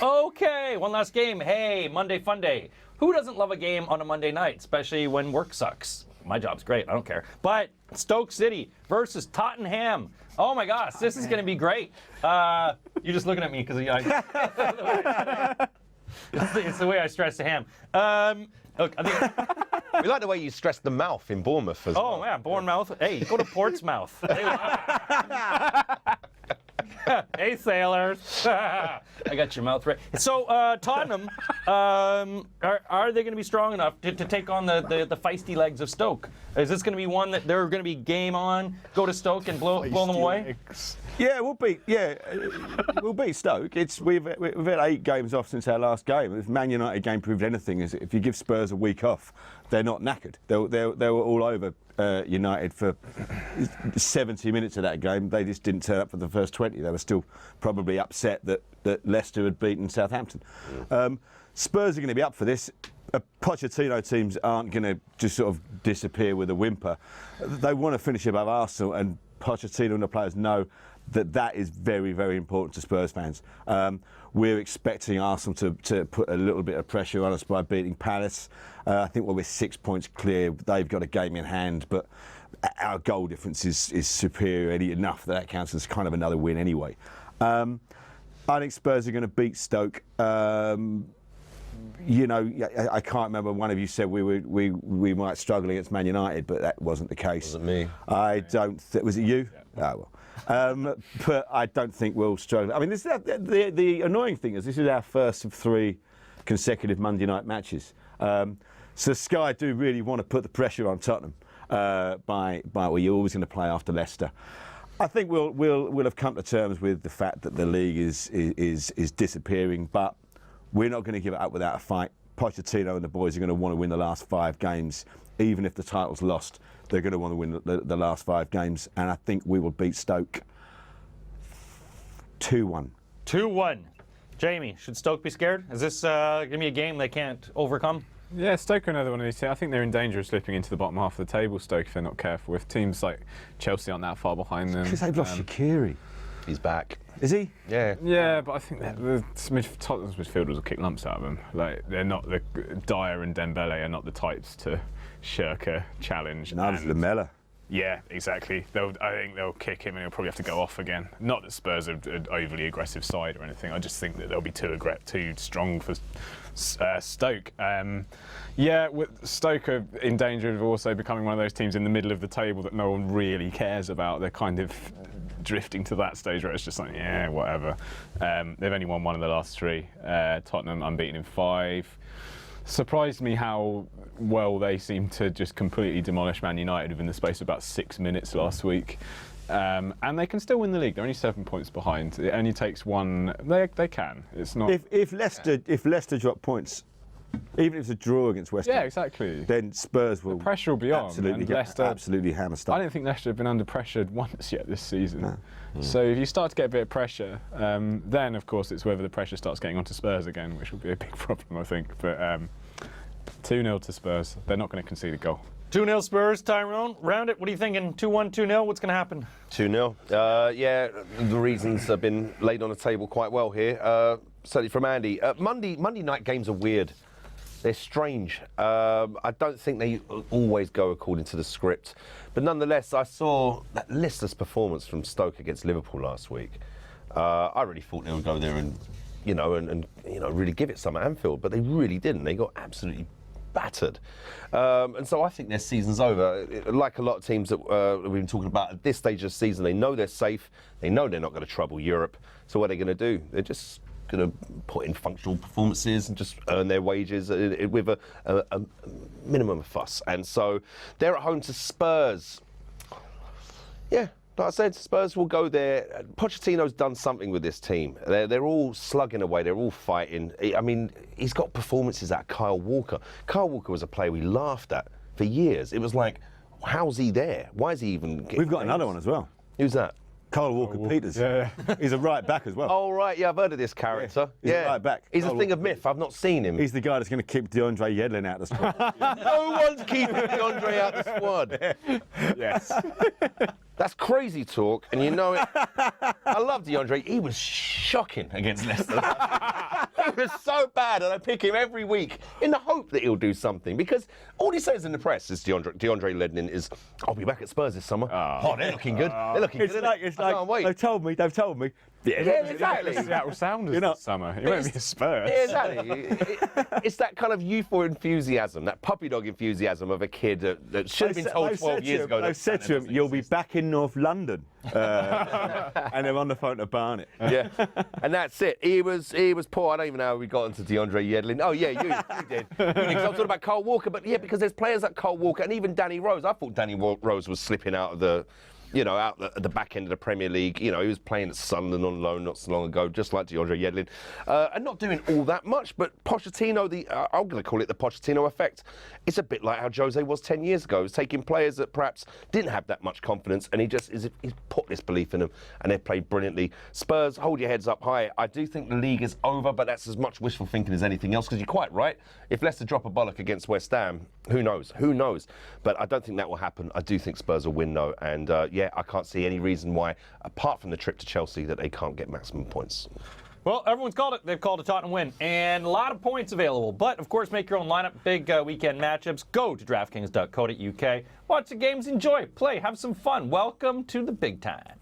Okay, one last game. Hey, Monday Fun Day. Who doesn't love a game on a Monday night, especially when work sucks? My job's great, I don't care. But Stoke City versus Tottenham. Oh my gosh, this is going to be great. You're just looking at me because it's the way I stress the ham. Look, I think we like the way you stress the mouth in Bournemouth as well. Oh, yeah, Bournemouth. Hey, go to Portsmouth. Hey, sailors. I got your mouth right. So, Tottenham, are they going to be strong enough to take on the feisty legs of Stoke? Is this going to be one that they're going to be game on, go to Stoke and blow them away? Yeah, we'll beat Stoke. We've had 8 games off since our last game. If Man United game proved anything, is if you give Spurs a week off, they're not knackered. They were all over United for 70 minutes of that game. They just didn't turn up for the first 20. They were still probably upset that Leicester had beaten Southampton. Spurs are going to be up for this. Pochettino teams aren't going to just sort of disappear with a whimper. They want to finish above Arsenal, and Pochettino and the players know that is very, very important to Spurs fans. We're expecting Arsenal to put a little bit of pressure on us by beating Palace. I think we're 6 points clear. They've got a game in hand, but our goal difference is superior enough that counts as kind of another win anyway. I think Spurs are going to beat Stoke. You know, I can't remember. One of you said we might struggle against Man United, but that wasn't the case. Wasn't me. I don't. Was it you? Yeah. Oh well. But I don't think we'll struggle. I mean, the annoying thing is this is our first of 3 consecutive Monday night matches. So Sky do really want to put the pressure on Tottenham by well, you're always going to play after Leicester. I think we'll have come to terms with the fact that the league is disappearing, but we're not going to give it up without a fight. Pochettino and the boys are going to want to win the last 5 games. Even if the title's lost, they're going to want to win the last 5 games. And I think we will beat Stoke 2-1. 2-1. Jamie, should Stoke be scared? Is this going to be a game they can't overcome? Yeah, Stoke are another one of these teams. I think they're in danger of slipping into the bottom half of the table, Stoke, if they're not careful. If teams like Chelsea aren't that far behind them. Because they've lost Shaqiri. He's back. Is he? Yeah. Yeah, but I think that Tottenham's midfielders will kick lumps out of them. Like, they're not Dyer and Dembele are not the types to shirk a challenge. Neither's Lamella. Yeah, exactly. I think they'll kick him and he'll probably have to go off again. Not that Spurs are an overly aggressive side or anything. I just think that they'll be too strong for Stoke. Yeah, Stoke are in danger of also becoming one of those teams in the middle of the table that no one really cares about. They're kind of drifting to that stage where it's just like, yeah, whatever. They've only won 1 of the last 3. Tottenham unbeaten in 5. Surprised me how well they seem to just completely demolish Man United within the space of about 6 minutes last week. And they can still win the league. They're only 7 points behind. It only takes 1. They can. It's not. If Leicester drop points, even if it's a draw against West Ham, yeah, exactly, then Spurs will. The pressure will be on. Absolutely hammer stuff. I don't think Leicester have been under pressure once yet this season. No. So if you start to get a bit of pressure, then of course it's whether the pressure starts getting onto Spurs again, which will be a big problem, I think. But 2-0 to Spurs. They're not going to concede a goal. 2-0 Spurs, Tyrone. Round it. What are you thinking? 2-1, 2-0. What's going to happen? 2-0. Yeah, the reasons have been laid on the table quite well here. Certainly from Andy. Monday night games are weird. They're strange. I don't think they always go according to the script. But nonetheless, I saw that listless performance from Stoke against Liverpool last week. I really thought they would go there and really give it some at Anfield, but they really didn't. They got absolutely battered. And so I think their season's over. Like a lot of teams that we've been talking about at this stage of the season, they know they're safe. They know they're not going to trouble Europe. So what are they going to do? They're just going to put in functional performances and just earn their wages with a minimum of fuss. And so they're at home to Spurs. Yeah, like I said, Spurs will go there. Pochettino's done something with this team. They're all slugging away. They're all fighting. I mean, he's got performances at Kyle Walker. Kyle Walker was a player we laughed at for years. It was like, how's he there? Why is he even getting We've got another one as well. Who's that? Kyle Walker-Peters. Yeah. He's a right back as well. Oh, right, yeah, I've heard of this character. He's a right back. He's a thing of myth. I've not seen him. He's the guy that's going to keep DeAndre Yedlin out of the squad. No one's keeping DeAndre out of the squad. Yes. That's crazy talk, and you know it. I love DeAndre. He was shocking against Leicester. He was so bad, and I pick him every week in the hope that he'll do something. Because all he says in the press is DeAndre Lednin is, "I'll be back at Spurs this summer." Oh, they're looking good. They're looking good. It's like they've told me. Yeah, exactly. Seattle Sounders this summer. It won't be a Spurs. Exactly. It's that kind of youthful enthusiasm, that puppy dog enthusiasm of a kid that should have been told 12 years ago. I've said to him, "You'll be back in North London," and they're on the phone to Barnet. Yeah, and that's it. He was poor. I don't even know how we got into DeAndre Yedlin. Oh yeah, you did. I was talking about Carl Walker, but yeah, because there's players like Carl Walker and even Danny Rose. I thought Danny Rose was slipping out of the. Out at the back end of the Premier League. He was playing at Sunderland on loan not so long ago, just like DeAndre Yedlin, and not doing all that much. But Pochettino, I'm going to call it the Pochettino effect. It's a bit like how Jose was 10 years ago. He's taking players that perhaps didn't have that much confidence, and he's put this belief in them, and they've played brilliantly. Spurs, hold your heads up high. I do think the league is over, but that's as much wishful thinking as anything else, because you're quite right. If Leicester drop a bollock against West Ham, who knows? Who knows? But I don't think that will happen. I do think Spurs will win, though, and I can't see any reason why, apart from the trip to Chelsea, that they can't get maximum points. Well, everyone's called it. They've called a Tottenham win. And a lot of points available. But, of course, make your own lineup. Big weekend matchups. Go to DraftKings.co.uk. Watch the games. Enjoy. Play. Have some fun. Welcome to the big time.